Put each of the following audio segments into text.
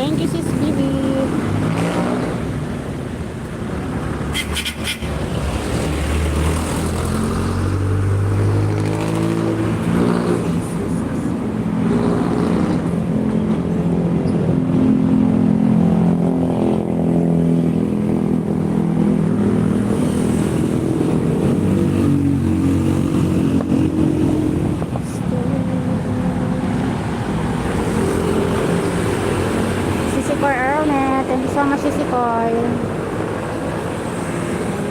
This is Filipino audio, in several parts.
Thank you, Sis Bibi. Sisikoy Ernet. Thank you so much, Sisikoy.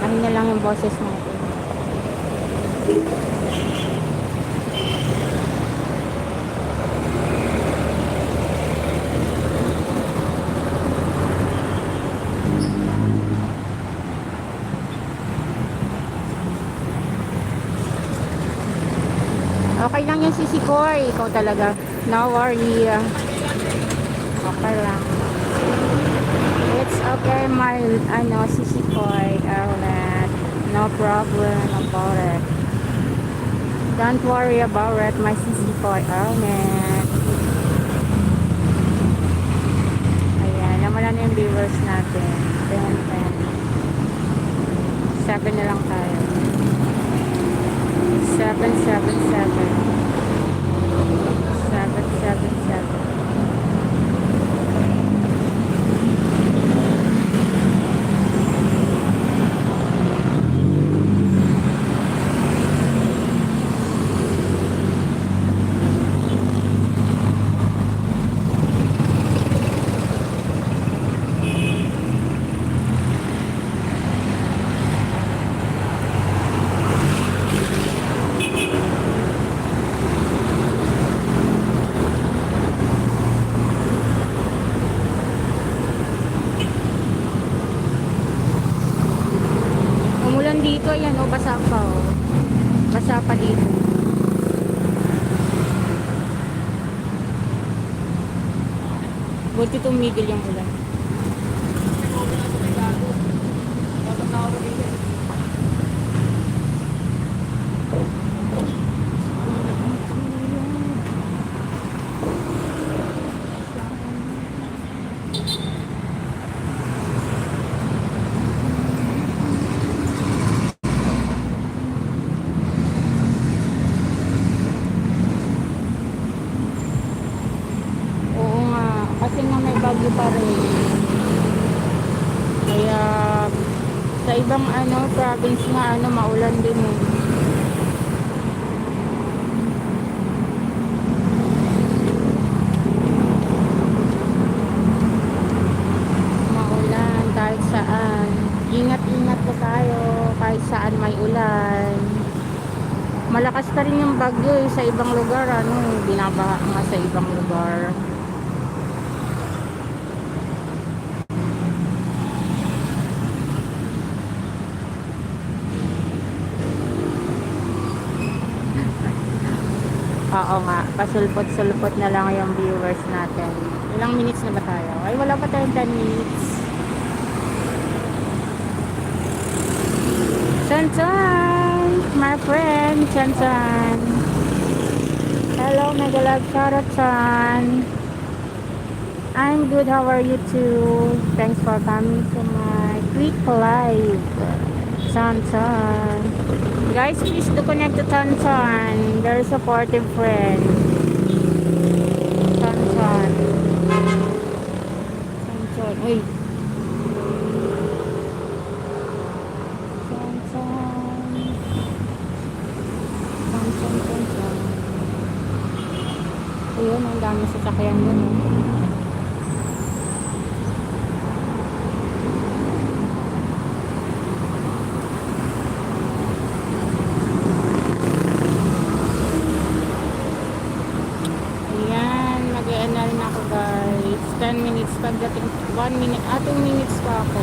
Kahin na lang yung boses natin. Okay lang yung Sisikoy. Ikaw talaga. No worry. Okay lang. It's okay, my Sisikoy Ernet. No problem about it. Don't worry about it, my Sisikoy Ernet. Ayan, naman na yung viewers natin. 10, 7 na lang tayo. 777 777. Dito, ayan o, basa pa o. Basa pa dito. Buti tumigil yung ulan. Kasi nga may bagyo pa rin. Kaya sa ibang province nga maulan din eh. Maulan kahit saan. Ingat-ingat po tayo kahit saan may ulan. Malakas pa rin yung bagyo eh, sa ibang lugar binabaha nga sa ibang lugar. Oo nga, pasulpot-sulpot na lang yung viewers natin. Ilang minutes na ba tayo? Ay, wala pa tayong 10 minutes. Chan-chan! My friend, Chan-chan. Hello, mega love, Chan. I'm good, how are you too? Thanks for coming to my quick live. Chan-chan. Guys, please do connect to Chan-chan. Very supportive friend. Chan-chan. Chan-chan. Uy. Chan-chan. Chan-chan. Ayun, ang dami sasakyan yun. Ayan na rin ako guys. 10 minutes pagdating. 1 minute, 2 minutes pa ako.